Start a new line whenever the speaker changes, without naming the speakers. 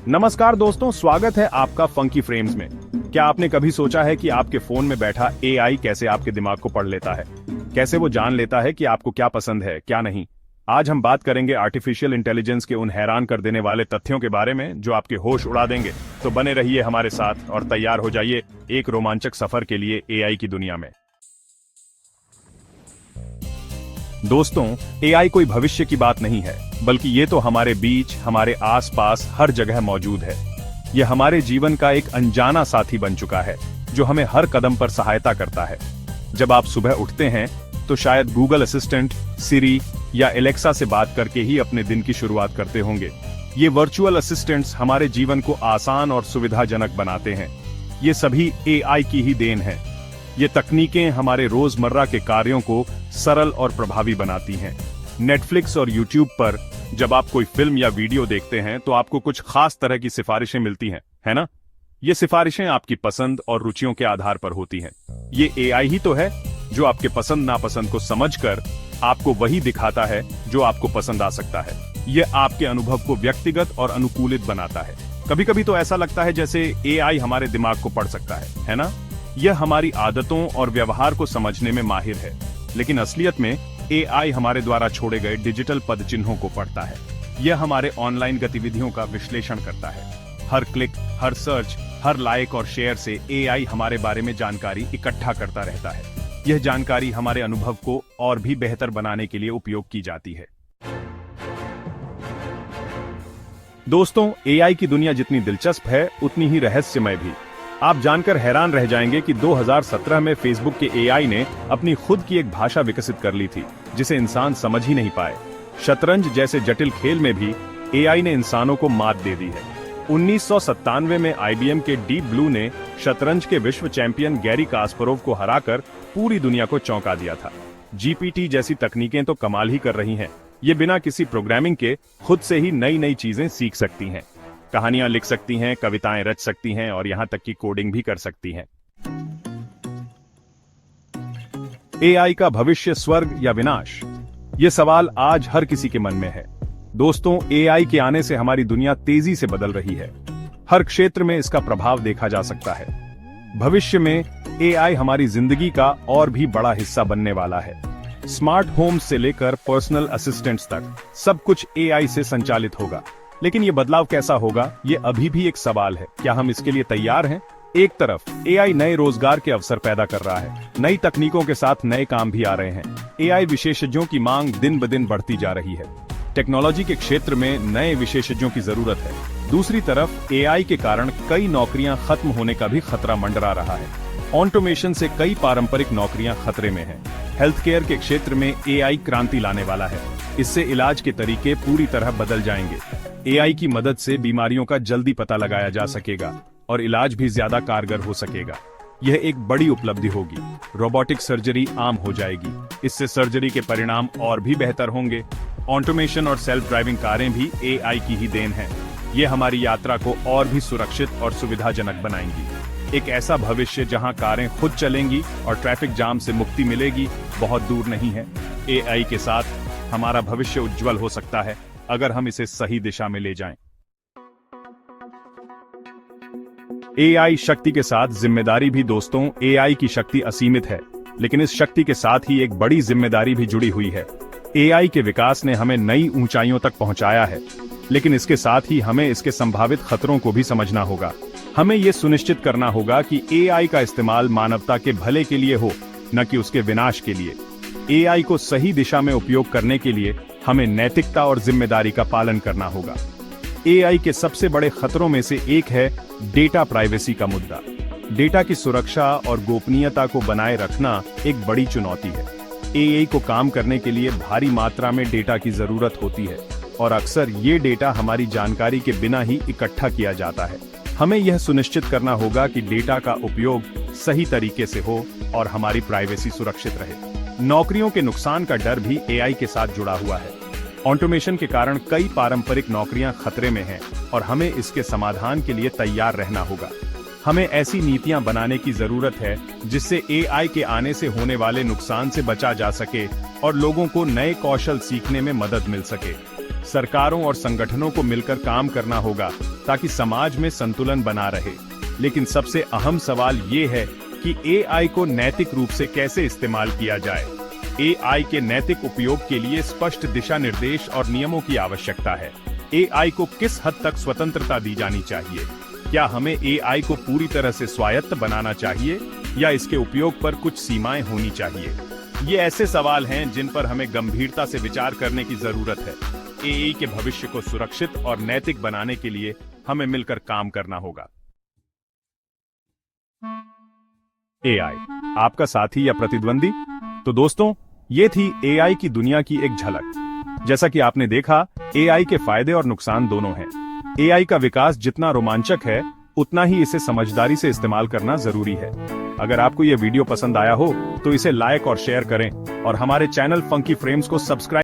नमस्कार दोस्तों, स्वागत है आपका फंकी फ्रेम्स में। क्या आपने कभी सोचा है कि आपके फोन में बैठा एआई कैसे आपके दिमाग को पढ़ लेता है? कैसे वो जान लेता है कि आपको क्या पसंद है, क्या नहीं? आज हम बात करेंगे आर्टिफिशियल इंटेलिजेंस के उन हैरान कर देने वाले तथ्यों के बारे में जो आपके होश उड़ा देंगे। तो बने रहिए हमारे साथ और तैयार हो जाइए एक रोमांचक सफर के लिए एआई की दुनिया में। दोस्तों, एआई कोई भविष्य की बात नहीं है, बल्कि ये तो हमारे बीच, हमारे आसपास हर जगह मौजूद है। यह हमारे जीवन का एक अनजाना साथी बन चुका है, जो हमें हर कदम पर सहायता करता है। जब आप सुबह उठते हैं, तो शायद गूगल असिस्टेंट, सिरी या एलेक्सा से बात करके ही अपने दिन की शुरुआत करते होंगे। ये वर्चुअल असिस्टेंट्स हमारे जीवन को आसान और सुविधाजनक बनाते हैं। ये सभी एआई की ही देन है। ये तकनीकें हमारे रोजमर्रा के कार्यों को सरल और प्रभावी बनाती हैं। नेटफ्लिक्स और यूट्यूब पर जब आप कोई फिल्म या वीडियो देखते हैं तो आपको कुछ खास तरह की सिफारिशें मिलती हैं, है ना? ये सिफारिशें आपकी पसंद और रुचियों के आधार पर होती हैं। ये एआई ही तो है जो आपके पसंद नापसंद को समझकर आपको वही दिखाता है जो आपको पसंद आ सकता है। यह आपके अनुभव को व्यक्तिगत और अनुकूलित बनाता है। कभी कभी तो ऐसा लगता है जैसे एआई हमारे दिमाग को पढ़ सकता है ना? यह हमारी आदतों और व्यवहार को समझने में माहिर है, लेकिन असलियत में एआई हमारे द्वारा छोड़े गए डिजिटल पदचिन्हों को पढ़ता है। यह हमारे ऑनलाइन गतिविधियों का विश्लेषण करता है। हर क्लिक, हर सर्च, हर लाइक और शेयर से एआई हमारे बारे में जानकारी इकट्ठा करता रहता है। यह जानकारी हमारे अनुभव को और भी बेहतर बनाने के लिए उपयोग की जाती है। दोस्तों, एआई की दुनिया जितनी दिलचस्प है, उतनी ही रहस्यमय भी। आप जानकर हैरान रह जाएंगे कि 2017 में फेसबुक के एआई ने अपनी खुद की एक भाषा विकसित कर ली थी, जिसे इंसान समझ ही नहीं पाए। शतरंज जैसे जटिल खेल में भी एआई ने इंसानों को मात दे दी है। 1997 में आईबीएम के डीप ब्लू ने शतरंज के विश्व चैंपियन गैरी कास्परोव को हराकर पूरी दुनिया को चौंका दिया था। जीपीटी जैसी तकनीकें तो कमाल ही कर रही हैं। ये बिना किसी प्रोग्रामिंग के खुद से ही नई नई चीजें सीख सकती हैं। कहानियां लिख सकती हैं, कविताएं रच सकती हैं और यहां तक कि कोडिंग भी कर सकती हैं। एआई का भविष्य स्वर्ग या विनाश? ये सवाल आज हर किसी के मन में है। दोस्तों, एआई के आने से हमारी दुनिया तेजी से बदल रही है। हर क्षेत्र में इसका प्रभाव देखा जा सकता है। भविष्य में एआई हमारी जिंदगी का और भी बड़ा हिस्सा बनने वाला है। स्मार्ट होम्स से लेकर पर्सनल असिस्टेंट्स तक सब कुछ एआई से संचालित होगा। लेकिन ये बदलाव कैसा होगा, ये अभी भी एक सवाल है। क्या हम इसके लिए तैयार हैं? एक तरफ एआई नए रोजगार के अवसर पैदा कर रहा है। नई तकनीकों के साथ नए काम भी आ रहे हैं। एआई विशेषज्ञों की मांग दिन ब दिन बढ़ती जा रही है। टेक्नोलॉजी के क्षेत्र में नए विशेषज्ञों की जरूरत है। दूसरी तरफ एआई के कारण कई नौकरियां खत्म होने का भी खतरा मंडरा रहा है। ऑटोमेशन से कई पारंपरिक नौकरियां खतरे में हैं। हेल्थ केयर के क्षेत्र में एआई क्रांति लाने वाला है। इससे इलाज के तरीके पूरी तरह बदल जाएंगे। एआई की मदद से बीमारियों का जल्दी पता लगाया जा सकेगा और इलाज भी ज्यादा कारगर हो सकेगा। यह एक बड़ी उपलब्धि होगी। रोबोटिक सर्जरी आम हो जाएगी। इससे सर्जरी के परिणाम और भी बेहतर होंगे। ऑटोमेशन और सेल्फ ड्राइविंग कारें भी एआई की ही देन है। ये हमारी यात्रा को और भी सुरक्षित और सुविधाजनक बनाएंगी। एक ऐसा भविष्य जहां कारें खुद चलेंगी और ट्रैफिक जाम से मुक्ति मिलेगी, बहुत दूर नहीं है। एआई के साथ हमारा भविष्य उज्जवल हो सकता है, अगर हम इसे सही दिशा में ले जाएं। एआई शक्ति के साथ जिम्मेदारी भी। दोस्तों, एआई की शक्ति असीमित है, लेकिन इस शक्ति के साथ ही एक बड़ी जिम्मेदारी भी जुड़ी हुई है। एआई के विकास ने हमें नई ऊंचाइयों तक पहुंचाया है, लेकिन इसके साथ ही हमें इसके संभावित खतरों को भी समझना होगा। हमें यह सुनिश्चित करना होगा कि एआई का इस्तेमाल मानवता के भले के लिए हो, न कि उसके विनाश के लिए। एआई को सही दिशा में उपयोग करने के लिए हमें नैतिकता और जिम्मेदारी का पालन करना होगा। एआई के सबसे बड़े खतरों में से एक है डेटा प्राइवेसी का मुद्दा। डेटा की सुरक्षा और गोपनीयता को बनाए रखना एक बड़ी चुनौती है। एआई को काम करने के लिए भारी मात्रा में डेटा की जरूरत होती है और अक्सर ये डेटा हमारी जानकारी के बिना ही इकट्ठा किया जाता है। हमें यह सुनिश्चित करना होगा कि डेटा का उपयोग सही तरीके से हो और हमारी प्राइवेसी सुरक्षित रहे। नौकरियों के नुकसान का डर भी एआई के साथ जुड़ा हुआ है। ऑटोमेशन के कारण कई पारंपरिक नौकरियां खतरे में हैं और हमें इसके समाधान के लिए तैयार रहना होगा। हमें ऐसी नीतियां बनाने की जरूरत है जिससे एआई के आने से होने वाले नुकसान से बचा जा सके और लोगों को नए कौशल सीखने में मदद मिल सके। सरकारों और संगठनों को मिलकर काम करना होगा ताकि समाज में संतुलन बना रहे। लेकिन सबसे अहम सवाल ये है कि एआई को नैतिक रूप से कैसे इस्तेमाल किया जाए। एआई के नैतिक उपयोग के लिए स्पष्ट दिशा निर्देश और नियमों की आवश्यकता है। एआई को किस हद तक स्वतंत्रता दी जानी चाहिए? क्या हमें एआई को पूरी तरह से स्वायत्त बनाना चाहिए या इसके उपयोग पर कुछ सीमाएं होनी चाहिए? ये ऐसे सवाल हैं जिन पर हमें गंभीरता से विचार करने की जरूरत है। एआई के भविष्य को सुरक्षित और नैतिक बनाने के लिए हमें मिलकर काम करना होगा। एआई आपका साथी या प्रतिद्वंदी? तो दोस्तों, ये थी एआई की दुनिया की एक झलक। जैसा कि आपने देखा, एआई के फायदे और नुकसान दोनों हैं। एआई का विकास जितना रोमांचक है, उतना ही इसे समझदारी से इस्तेमाल करना जरूरी है। अगर आपको यह वीडियो पसंद आया हो तो इसे लाइक और शेयर करें और हमारे चैनल फंकी फ्रेम्स को सब्सक्राइब